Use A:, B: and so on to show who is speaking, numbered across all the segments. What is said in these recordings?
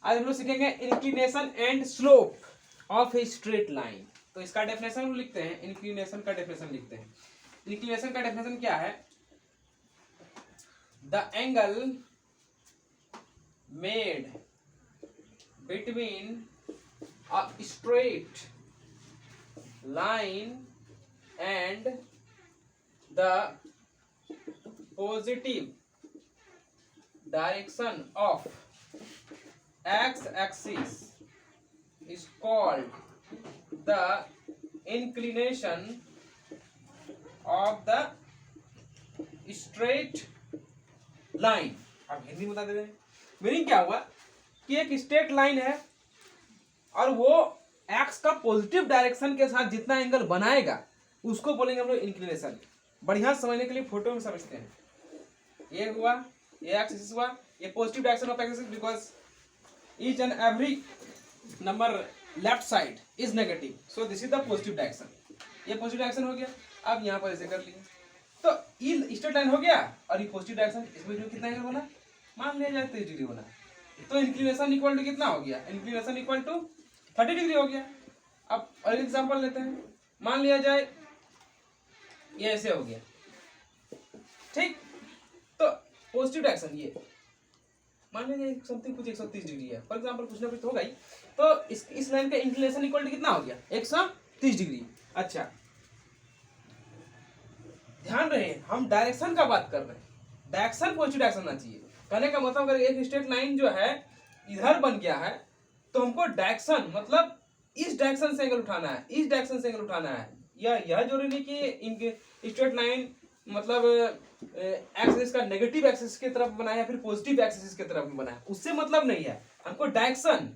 A: आज हम लोग सीखेंगे inclination and slope of a straight line. तो इसका डेफिनेशन हम लिखते हैं, इंक्लिनेशन का डेफिनेशन लिखते हैं। इंक्लिनेशन का डेफिनेशन क्या है? The angle made between a straight line and the positive direction of x-axis is called the inclination of the straight line। अब हिंदी बता दे। मीनिंग क्या हुआ कि एक स्ट्रेट लाइन है और वो एक्स का पॉजिटिव डायरेक्शन के साथ जितना एंगल बनाएगा उसको बोलेंगे हम लोग इंक्लिनेशन। बढ़िया समझने के लिए फोटो में समझते हैं। ये हुआ, ये एक्स एक्सिस हुआ, ये positive direction of axis because each and every number left side is negative, so this is the positive direction. ये पॉजिटिव डायरेक्शन हो गया। अब यहाँ पर ऐसे कर लिए तो ये स्ट्रेट लाइन हो गया और ये पॉजिटिव डायरेक्शन, इसमें जो कितना एंगल बना मान लिया जाए 30 डिग्री बना, तो इंक्लिनेशन इक्वल टू कितना हो गया? इंक्लिनेशन इक्वल टू 30 डिग्री हो गया। अब और एग्जांपल लेते हैं, मान लिया जाए ये ऐसे हो गया, ठीक। तो पॉजिटिव डायरेक्शन ये मान लिया जाए समथिंग कुछ 130 डिग्री है, फॉर एग्जांपल कुछ ना कुछ तो होगा ही। तो इस लाइन का इंक्लिनेशन इक्वल टू कितना हो गया? 130 डिग्री। अच्छा ध्यान रहे हम डायरेक्शन का बात कर रहे हैं, डायरेक्शन पॉजिटिव डायरेक्शन आना चाहिए। कहने का मतलब अगर एक स्ट्रेट लाइन जो है इधर बन गया है तो हमको डायरेक्शन मतलब इस डायरेक्शन से एंगल उठाना है, इस डायरेक्शन से एंगल उठाना है। या यह जरूरी नहीं कि इनके स्ट्रेट लाइन मतलब एक्सिस का नेगेटिव एक्सिस की तरफ बनाए या फिर पॉजिटिव एक्सिस की तरफ बनाए, उससे मतलब नहीं है। हमको डायरेक्शन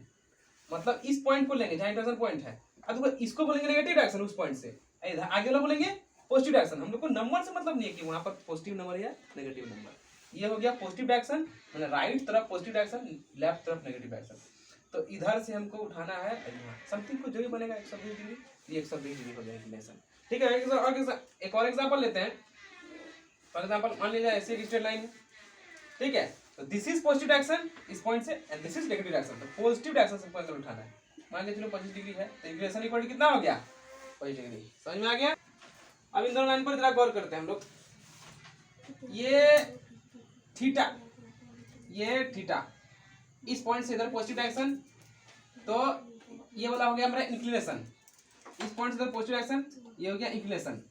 A: मतलब इस पॉइंट को लेंगे जहां इंटरसेक्शन पॉइंट है, अब इसको बोलेंगे नेगेटिव डायरेक्शन उस पॉइंट से, आगे वाला बोलेंगे पॉजिटिव डायरेक्शन। हम लोग को नंबर से मतलब नहीं है कि वहां पर पॉजिटिव नंबर या नेगेटिव नंबर। ये हो गया पॉजिटिव डायरेक्शन, मतलब राइट तरफ पॉजिटिव डायरेक्शन, लेफ्ट तरफ नेगेटिव डायरेक्शन। तो इधर से हमको उठाना है समथिंग को जो भी बनेगा 120 डिग्री, ये 120 डिग्री हो जाएगा इंक्लिनेशन, ठीक है। एक और एग्जांपल लेते हैं। फॉर एग्जांपल मान लीजिए ऐसे एक स्ट्रेट लाइन है, ठीक है। तो दिस इज पॉजिटिव डायरेक्शन इस पॉइंट से and this is negative direction. तो पॉजिटिव डायरेक्शन से एंगल उठाना है। मान लीजिए चलो 25 डिग्री है तो इंक्लिनेशन इक्वल टू कितना हो गया? 25 डिग्री। समझ में आ गया? अब इन दोनों लाइन पर जरा गौर करते हैं हम लोग। ये थीटा, ये थीटा, इस पॉइंट से इधर पॉजिटिव डायरेक्शन, तो ये वाला हो गया हमारा इंक्लिनेशन। इस पॉइंट से इधर पॉजिटिव डायरेक्शन, ये हो गया इंक्लिनेशन।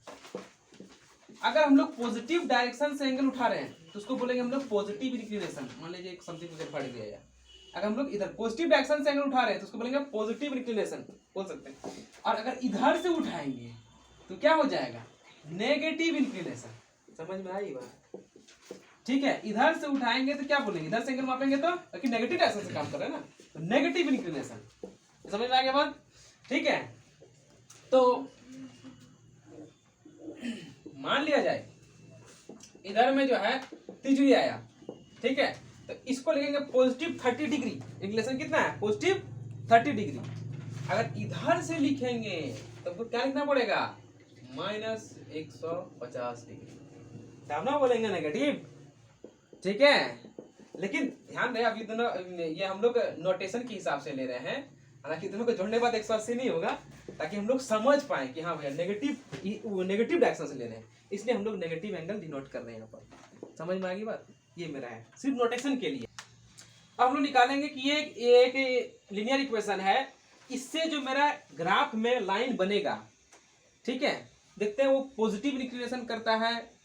A: अगर हम लोग पॉजिटिव डायरेक्शन से एंगल उठा रहे हैं तो उसको बोलेंगे हम लोग पॉजिटिव इंक्लिनेशन। मान लीजिए एक समथिंग मुझे फट गया है, अगर हम लोग इधर पॉजिटिव डायरेक्शन से एंगल उठा रहे हैं तो उसको बोलेंगे पॉजिटिव इंक्लिनेशन बोल सकते हैं। और अगर इधर से उठाएंगे तो क्या हो जाएगा? Negative inclination. समझ में आई बात? ठीक है, इधर से उठाएंगे तो क्या बोलेंगे? इधर से एंगल मापेंगे तो क्योंकि नेगेटिव डायरेक्शन से काम कर रहे हैं ना, तो नेगेटिव इंक्लिनेशन। समझ में आ गया बात? ठीक है। तो मान लिया जाए इधर में जो है 30 डिग्री आया, ठीक है। तो इसको लिखेंगे पॉजिटिव 30 डिग्री। इंक्लिनेशन कितना है? Positive 30 degree. अगर इधर से लिखेंगे तो हमको क्या लिखना पड़ेगा? माइनस 150 डिग्री, तब ना बोलेंगे नेगेटिव, ठीक है। लेकिन ध्यान रहे अभी दोनों ये हम लोग नोटेशन के हिसाब से ले रहे हैं, हालांकि दोनों को जोड़ने के बाद 180 नहीं होगा, ताकि हम लोग समझ पाए कि हाँ भैया नेगेटिव डायरेक्शन से ले रहे हैं, इसलिए हम लोग नेगेटिव एंगल डिनोट कर रहे हैं यहाँ पर। समझ में आ गई बात? ये मेरा है सिर्फ नोटेशन के लिए। अब हम लोग निकालेंगे कि ये एक लीनियर इक्वेशन है, इससे जो मेरा ग्राफ में लाइन बनेगा, ठीक है। देखते हैं वो पॉजिटिव इंक्लिनेशन करता है,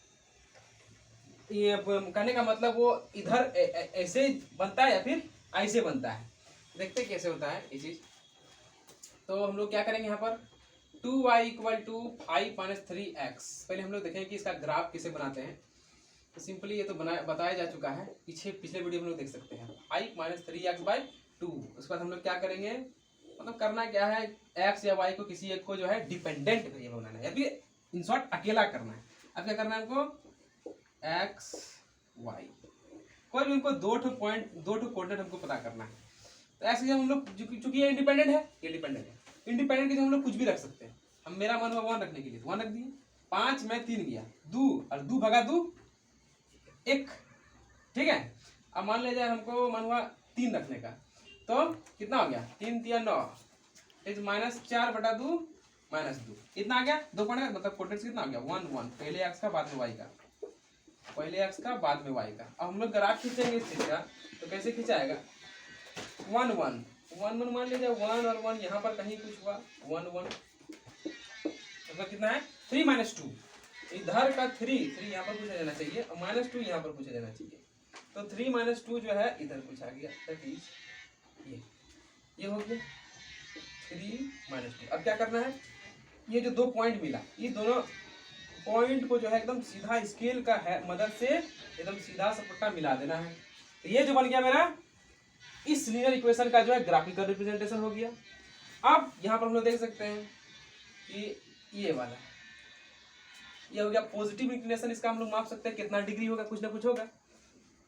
A: ये कहने का मतलब वो इधर ऐसे बनता है या फिर ऐसे बनता है। देखते हैं कैसे होता है ये चीज। तो हम लोग क्या करेंगे यहाँ पर 2y इक्वल टू 5 - 3x। पहले हम लोग देखेंगे कि इसका ग्राफ किसे बनाते हैं। तो सिंपली ये तो बताया जा चुका है, पिछले वीडियो में लोग देख सकते हैं। 5 - 3x/2। उसके बाद हम लोग क्या करेंगे, मतलब करना क्या है, x या y को किसी एक को जो है डिपेंडेंट वेरिएबल बनाना है या फिर इन शॉर्ट अकेला करना है। अब क्या करना है हमको, x y कोई भी उनको दो ठो कोऑर्डिनेट हमको पता करना है। तो ऐसे हम लोग चूंकि ये इंडिपेंडेंट है, ये डिपेंडेंट है। इंडिपेंडेंट के हम लोग कुछ भी रख सकते हैं। हम मेरा मन हुआ 1 रखने के लिए 1 रख दिए। 5 में 3 गया 2 और 2 भगा 2 1, ठीक है। अब मान लिया जाए हमको मन हुआ 3 रखने का, तो कितना हो गया 3 3 9 इज -4/2 -2 इतना आ गया 2 पॉइंट मतलब कोटेक्स कितना आ गया 1 1 पहले एक्स का बाद में वाई का पहले एक्स का बाद में वाई का। अब हम लोग ग्राफ खींचेंगे इस चीज का तो कैसे खींचाएगा 1 1 1 1 मान लीजिए 1 और 1 यहाँ पर कहीं कुछ हुआ 1 1 मतलब कितना है 3 - 2 इधर का 3 यहाँ पर पूछा जाना चाहिए और -2 यहाँ पर पूछा जाना चाहिए। तो 3 - 2 जो है इधर पूछा गया दैट इज ये हो गया 3 - 2। अब क्या करना है ये जो 2 पॉइंट मिला ये दोनों पॉइंट को जो है एकदम सीधा स्केल का है मदद से एकदम सीधा सपट्टा मिला देना है। तो ये जो बन गया मेरा इस लीनियर इक्वेशन का जो है ग्राफिकल रिप्रेजेंटेशन हो गया। अब यहाँ पर हम लोग देख सकते हैं कि ये वाला ये हो गया पॉजिटिव इंक्लिनेशन। इसका हम लोग माप सकते हैं कितना डिग्री होगा कुछ ना कुछ होगा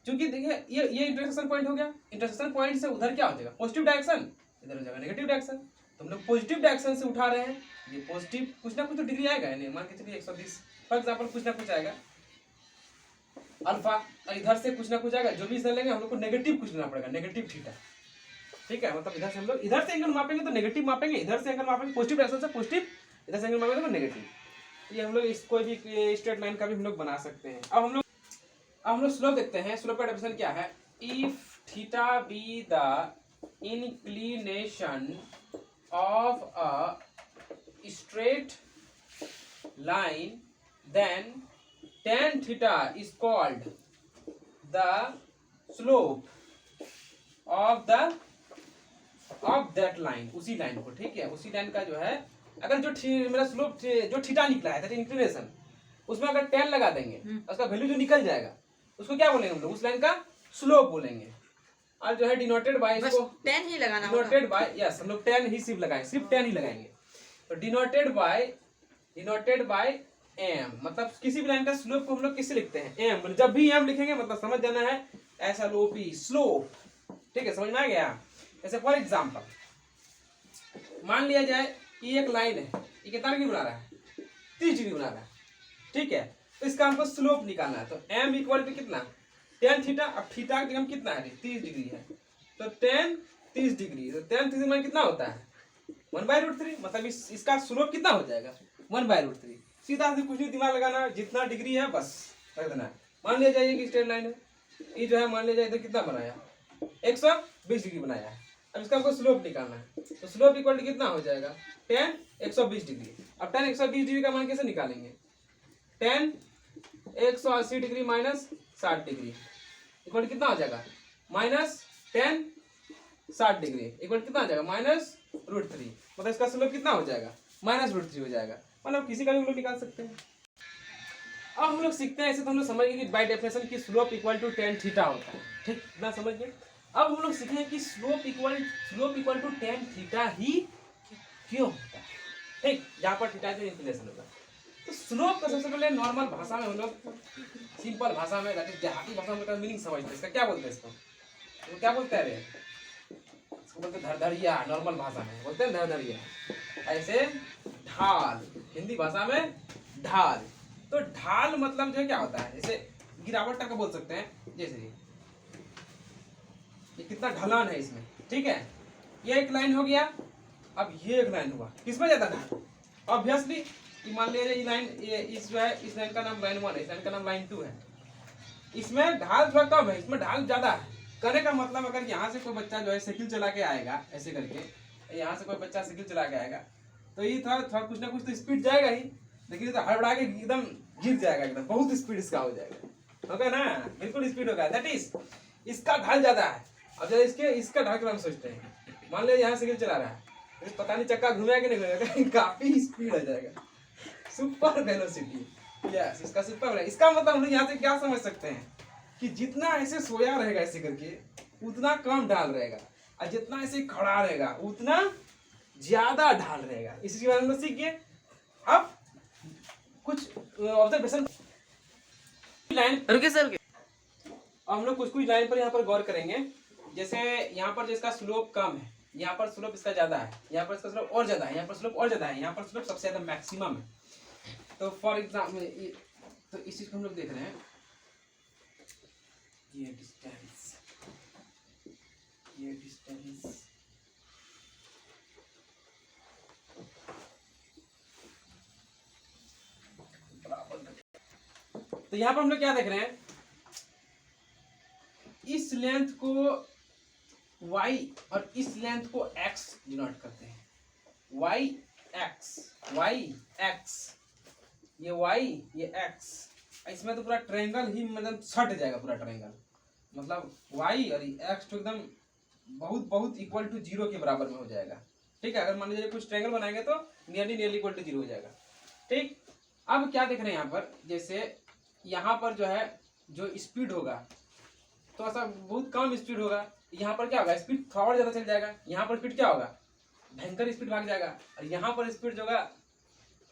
A: क्योंकि देखिए ये इंटरसेक्शन पॉइंट हो गया। इंटरसेक्शन पॉइंट से उधर क्या हो जाएगा पॉजिटिव डायरेक्शन इधर हो जाएगा नेगेटिव डायरेक्शन। तो हम लोग पॉजिटिव डायरेक्शन से उठा रहे हैं ये पॉजिटिव कुछ ना कुछ तो डिग्री आएगा नहीं मान के चलिए 120 फॉर एग्जाम्पल कुछ ना कुछ आएगा अल्फा और इधर से कुछ ना कुछ आएगा जो भी इधर लेंगे हम लोग को नेगेटिव कुछ लेना पड़ेगा नेगेटिव थीटा। ठीक है मतलब इधर से हम लोग इधर से एंगल मापेंगे तो नेगेटिव मापेंगे इधर से एंगल मापेंगे पॉजिटिव डायरेक्शन से पॉजिटिव इधर से एंगल मापेंगे तो नेगेटिव। ये हम लोग इस कोई भी स्ट्रेट लाइन का भी हम लोग बना सकते हैं। अब हम लोग स्लोप देखते हैं। स्लोप का डेफिनेशन क्या है if theta be the inclination of a straight line then tan theta is called the slope of that line उसी लाइन को। ठीक है उसी लाइन का जो है अगर जो मेरा स्लोप जो थीटा निकला है इंक्लिनेशन उसमें अगर tan लगा देंगे उसका वैल्यू जो निकल जाएगा उसको क्या बोलेंगे हम लोग उस लाइन का स्लोप बोलेंगे। और जो है डिनोटेड बाय इसको
B: tan ही लगाना
A: डिनोटेड बाय यस हम लोग tan ही सिर्फ लगाएंगे सिर्फ tan ही लगाएंगे। तो डिनोटेड बाय एम मतलब किसी भी लाइन का स्लोप को हम लोग किससे लिखते हैं एम। जब भी एम लिखेंगे मतलब समझ जाना है ऐसा लोपी स्लोप। ठीक है समझ में आ गया। जैसे फॉर एग्जांपल मान लिया जाए कि एक लाइन है ये कितना डिग्री बना रहा है 30 डिग्री बना रहा है। ठीक है तो इसका हमको स्लोप निकालना है। तो एम इक्वल टू कितना tan थीटा। अब थीटा का हम कितना है 30 डिग्री है तो tan 30 डिग्री तो tan 30 मान कितना होता है 1/√3 मतलब इसका स्लोप कितना हो जाएगा 1/√3। सीधा से कुछ नहीं दिमाग लगाना जितना डिग्री है बस रख देना। मान लिया जाए कि स्ट्रेट लाइन है ये जो है मान लिया जाए इधर कितना बनाया 120 डिग्री बनाया है। अब इसका हमको स्लोप निकालना है तो स्लोप इक्वल टू कितना हो जाएगा tan 120 डिग्री। अब tan 120 डिग्री का मान कैसे निकालेंगे tan 180 degree minus 60 degree equal to कितना हो जाएगा -tan 60 डिग्री इक्वल कितना आ जाएगा -√3 मतलब इसका स्लोप कितना हो जाएगा -√3 हो जाएगा। मतलब किसी का भी हम लोग निकाल सकते हैं। अब हम लोग सीखते हैं ऐसे तो हम लोग समझ गए कि बाय डेफिनेशन की slope equal to tan theta होता है। ठीक इतना समझ गए। अब हम लोग सीखेंगे कि slope equal to tan theta ही क्यों होता है। ठीक जहाँ पर थीटा जो इंक्लिनेशन होगा तो स्लोप का सबसे पहले नॉर्मल भाषा में हम लोग सिंपल भाषा में देहाती भाषा में मीनिंग समझते हैं। इसका क्या बोलते हैं इसको तो क्या बोलते हैं बोलते धरधरिया नॉर्मल भाषा में बोलते हैं धरधरिया। ऐसे ढाल हिंदी भाषा में ढाल। तो ढाल मतलब जो है क्या होता है जैसे गिरावट का बोल सकते हैं। जैसे ये कितना ढलान है इसमें। ठीक है ये एक लाइन हो गया। अब ये एक लाइन हुआ किसमें जाता था ऑब्वियसली मान लिया ये लाइन इस जो है इस लाइन का नाम लाइन 1 है इस लाइन का नाम लाइन 2 है। इसमें ढाल थोड़ा कम है इसमें ढाल ज्यादा है। कहने का मतलब अगर यहाँ से कोई बच्चा जो है साइकिल चला के आएगा ऐसे करके यहाँ से कोई बच्चा साइकिल चला के आएगा तो ये थोड़ा कुछ ना कुछ तो स्पीड जाएगा ही लेकिन तो हड़बड़ा के एकदम गिर जाएगा एकदम बहुत स्पीड इसका हो जाएगा होगा ना बिल्कुल स्पीड होगा दैट इज इसका ढाल ज्यादा है। अब जब इसका ढाल के बारे में सोचते हैं मान लीजिए यहाँ साइकिल चला रहा है पता नहीं चक्का घूमेगा कि नहीं घूमेगा काफी स्पीड हो जाएगा सुपर वेलोसिटी यस इसका सुपर। इसका मतलब हम लोग यहाँ से क्या समझ सकते हैं कि जितना ऐसे सोया रहेगा ऐसे करके उतना कम ढाल रहेगा और जितना ऐसे खड़ा रहेगा उतना ज्यादा ढाल रहेगा। इसी बारे में सीखिए। अब कुछ ऑब्जर्वेशन लाइन
B: रुके सर
A: हम लोग कुछ लाइन पर यहाँ पर गौर करेंगे। जैसे यहाँ पर जिसका स्लोप कम है यहाँ पर स्लोप इसका ज्यादा है यहाँ पर इसका स्लोप और ज्यादा है यहाँ पर स्लोप और ज्यादा है यहाँ पर स्लोप सबसे ज्यादा मैक्सिमम है। तो फॉर एग्जाम्पल तो इस चीज को हम लोग देख रहे हैं ये डिस्टेंस ये डिस्टेंस तो यहाँ पर हम लोग क्या देख रहे हैं, इस लेंथ को y और इस लेंथ को x डिनोट करते हैं। y x, ये y ये x, इसमें तो पूरा ट्रायंगल ही मतलब सट जाएगा, पूरा ट्रायंगल मतलब y और x तो एकदम बहुत बहुत इक्वल टू 0 के बराबर में हो जाएगा। ठीक है, अगर मान लीजिए कुछ ट्रायंगल बनाएंगे तो नियरली इक्वल टू 0 हो जाएगा। ठीक, अब क्या देख रहे हैं यहाँ पर, जैसे यहाँ पर जो है जो स्पीड होगा तो ऐसा बहुत कम स्पीड होगा, यहाँ पर क्या होगा स्पीड थोड़ा और ज्यादा चल जाएगा, यहाँ पर स्पीड क्या होगा भयंकर स्पीड भाग जाएगा, और यहाँ पर स्पीड जो होगा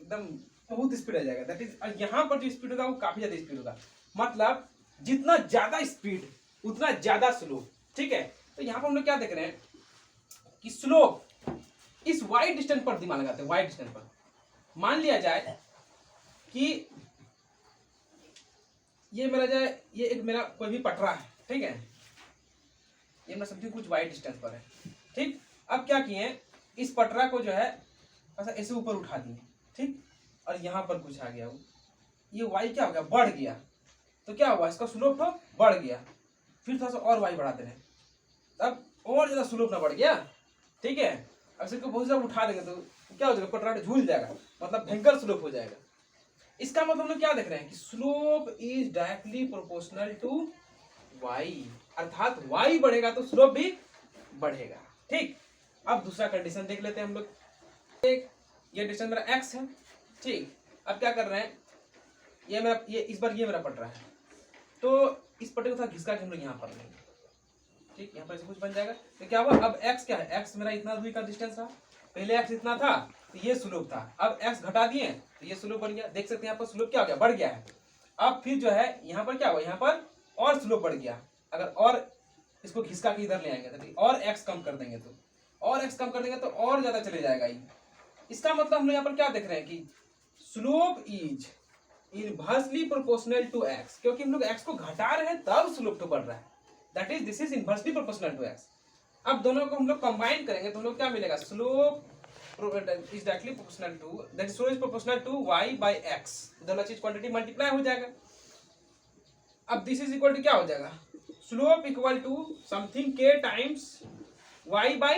A: एकदम बहुत स्पीड आ जाएगा, दैट इज, और यहाँ पर जो स्पीड होगा वो काफी ज्यादा स्पीड होगा, मतलब जितना ज्यादा स्पीड उतना ज्यादा स्लो। ठीक है, तो यहाँ पर हम लोग क्या देख रहे हैं कि स्लोप इस वाई डिस्टेंस पर दिमाग लगाते हैं। वाई डिस्टेंस पर मान लिया जाए कि ये मेरा जो है ये एक मेरा कोई भी पटरा है, ठीक है, ये मैं समझू कुछ वाई डिस्टेंस पर है। ठीक, अब क्या किए इस पटरा को जो है ऐसा ऐसे ऊपर उठा दिए, ठीक, और यहाँ पर कुछ आ गया, वो ये वाई क्या हो गया बढ़ गया, तो क्या हुआ इसका स्लोप तो बढ़ गया, फिर थोड़ा सा और वाई बढ़ाते रहे, तब और ज्यादा स्लोप ना बढ़ गया। ठीक है, अब इसको बहुत ज्यादा उठा देंगे तो क्या हो जाएगा पटरा झूल जाएगा, मतलब भयंकर स्लोप हो जाएगा। इसका मतलब हम लोग क्या देख रहे हैं कि slope is directly proportional to Y, अर्थात वाई बढ़ेगा तो स्लोप भी बढ़ेगा। ठीक, अब दूसरा कंडीशन देख लेते हैं हम लोग। एक ये डिस्टेंस मेरा x है, ठीक, अब क्या कर रहे हैं ये मेरा ये इस बार ये मेरा पट रहा है, तो इस पट्टे को थोड़ा घिसका के हम लोग यहाँ पर लेंगे। ठीक, यहाँ पर ऐसे कुछ बन जाएगा, तो क्या हुआ अब x क्या है, x मेरा इतना दूरी का डिस्टेंस था, पहले x इतना था तो ये स्लोप था, अब x घटा दिए तो ये स्लोप बन गया। देख सकते हैं यहाँ पर स्लोप क्या हो गया बढ़ गया है। अब फिर जो है यहाँ पर क्या हुआ, यहाँ पर और स्लोप बढ़ गया, अगर और इसको घिसका के इधर ले आएंगे तो और x कम कर देंगे तो और x कम कर देंगे तो और ज्यादा चले जाएगा ये। इसका मतलब हम लोग यहाँ पर क्या देख रहे हैं कि slope is inversely proportional to x, क्योंकि हम लोग x को घटा रहे हैं तब स्लोप तो बढ़ रहा है, that is this is inversely proportional to x। अब दोनों को हम लोग कंबाइन करेंगे तो हम लोग क्या मिलेगा, slope is directly proportional to, that is slope is proportional to y by x, दोनों चीज क्वांटिटी मल्टीप्लाई हो जाएगा। अब दिस इज इक्वल टू क्या हो जाएगा, slope equal to something k times y by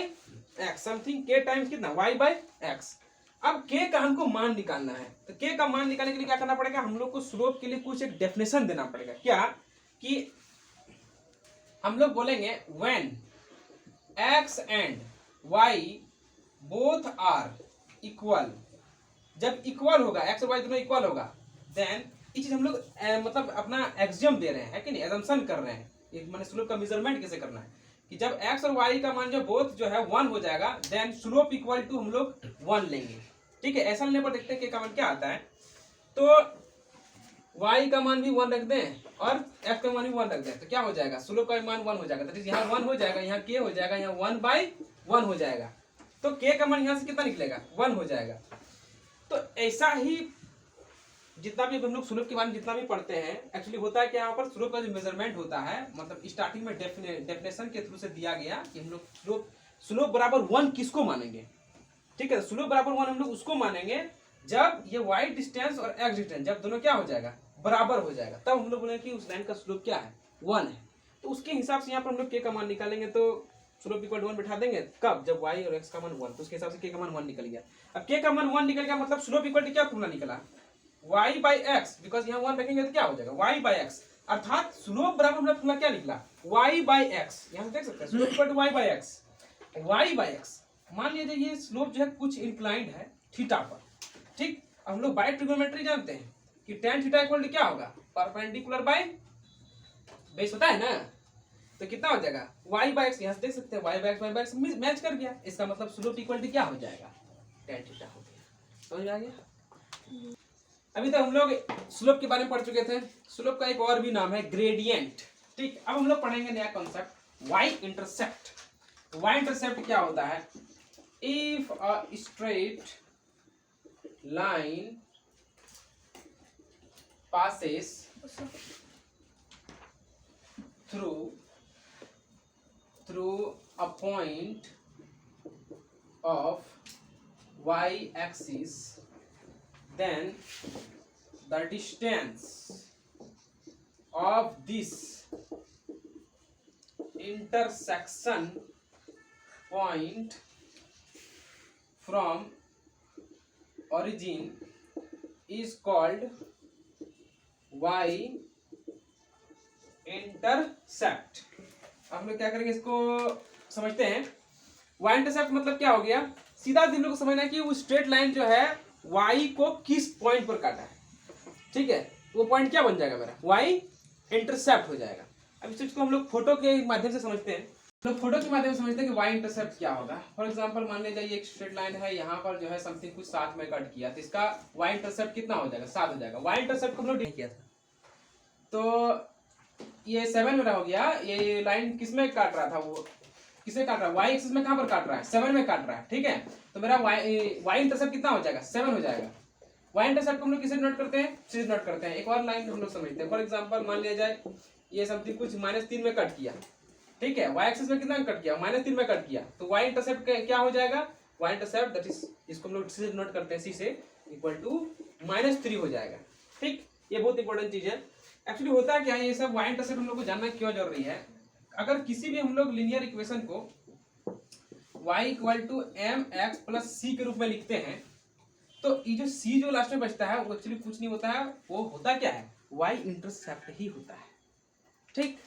A: x, something k times कितना y by x। अब k का हमको मान निकालना है, तो k का मान निकालने के लिए क्या करना पड़ेगा, हम लोग को स्लोप के लिए कुछ एक डेफिनेशन देना पड़ेगा। क्या कि हम लोग बोलेंगे when x and y both are equal, जब इक्वल होगा x और y दोनों इक्वल होगा, देन ये चीज हम लोग मतलब अपना एक्सियम दे रहे हैं, है कि नहीं, एजम्पशन कर रहे हैं, एक माने स्लोप का मेजरमेंट कैसे करना है कि जब x और y का मान जो बोथ जो है 1 हो जाएगा, देन स्लोप इक्वल टू हम लोग 1 लेंगे। ठीक है, ऐसा लेने पर देखते हैं कि का मान क्या आता है, तो y का मान भी 1 रख दें और f का मान भी 1 रख दें, तो क्या हो जाएगा स्लोप का मान 1 हो जाएगा, तो यहाँ 1 हो जाएगा, यहाँ k हो जाएगा, यहाँ 1 by 1 हो जाएगा, तो k का मान यहाँ से कितना निकलेगा 1 हो जाएगा। तो ऐसा ही जितना भी हम लोग स्लोप के बारे में जितना भी पढ़ते हैं, एक्चुअली होता है कि यहाँ पर स्लोप का जो मेजरमेंट होता है, मतलब स्टार्टिंग में डेफिनेशन के थ्रू से दिया गया कि हम लोग स्लोप बराबर 1 किसको मानेंगे। ठीक है, स्लोप बराबर 1 हम लोग उसको मानेंगे जब ये y डिस्टेंस और x डिस्टेंस जब दोनों क्या हो जाएगा बराबर हो जाएगा, तब हम लोग बोलेंगे कि उस लाइन का स्लोप क्या है 1 है। तो उसके हिसाब से यहाँ पर हम लोग k का मान निकालेंगे, तो स्लोप इक्वल 1 बिठा देंगे, कब जब y और x का मान 1, तो उसके हिसाब से k का मान 1 निकल गया। अब k का मान 1 निकल गया मतलब स्लोप इक्वल टू क्या फॉर्मूला निकला y by x, बिकॉज यहाँ 1 रखेंगे तो क्या हो जाएगा y by x, अर्थात स्लोप बराबर हमारा फॉर्मूला क्या निकला y by x, यहाँ से देख सकते हैं slope equal to y by x, y by x। मान लीजिए ये स्लोप जो है कुछ इंक्लाइंड है थीटा पर, ठीक, अब हम लोग बाय ट्रिग्नोमेट्री जानते हैं कि tan थीटा इक्वल टू क्या होगा परपेंडिकुलर बाय बेस होता है ना, तो कितना हो जाएगा y by x, यहाँ से देख सकते हैं y by x मैच कर गया, इसका मतलब स्लोप इक्वल टू क्या हो जाएगा tan थीटा हो गया। समझ में आ गया। अभी तक हम लोग स्लोप के बारे में पढ़ चुके थे, स्लोप का एक और भी नाम है ग्रेडियंट। ठीक, अब हम लोग पढ़ेंगे नया concept y intercept. y intercept क्या होता है, if a straight line passes through a point of y axis, then the distance of this intersection point from origin is called y intercept. अब हम लोग क्या करेंगे, इसको समझते हैं। y इंटरसेप्ट मतलब क्या हो गया, सीधा हम लोग को समझना है कि वो स्ट्रेट लाइन जो है y को किस पॉइंट पर काटा है, ठीक है। वो पॉइंट क्या बन जाएगा मेरा, y इंटरसेप्ट हो जाएगा। अब इस चीज को हम लोग फोटो के माध्यम से समझते हैं। तो फोटो के माध्यम से समझते हैं कि y इंटरसेप्ट क्या होगा। फॉर एग्जांपल मान लीजिए एक स्ट्रेट लाइन है, यहाँ पर जो है समथिंग कुछ 7 में कट किया, तो इसका y इंटरसेप्ट कितना हो जाएगा, 7 हो जाएगा। y इंटरसेप्ट को हम लोग किया था, तो ये 7 में हो गया। ये लाइन किस में काट रहा था, वो किसे काट रहा है, y एक्सिस में कहां पर काट रहा है, 7 में काट रहा है, ठीक है। तो मेरा y इंटरसेप्ट कितना हो जाएगा, 7 हो जाएगा। y इंटरसेप्ट को हम लोग किसे नोट करते हैं, सीधे नोट करते हैं। एक और लाइन हम लोग समझते हैं। फॉर एग्जांपल मान लिया जाए ये समथिंग कुछ -3 में कट किया, ठीक है। y एक्सिस में कितना कट किया, -3 में कट किया, तो y इंटरसेप्ट क्या हो जाएगा, y इंटरसेप्ट दैट इज, इसको हम लोग सीधे नोट करते हैं, c से इक्वल टू -3 हो जाएगा, ठीक। ये बहुत इंपॉर्टेंट चीज है। एक्चुअली होता है क्या है, ये सब y इंटरसेप्ट हम लोग को जानना क्यों जरूरी है। अगर किसी भी हम लोग लीनियर इक्वेशन को y equal to mx plus c के रूप में लिखते हैं, तो ये जो c जो लास्ट में बचता है वो एक्चुअली कुछ नहीं होता है, वो होता क्या है, y इंटरसेप्ट ही होता है, ठीक।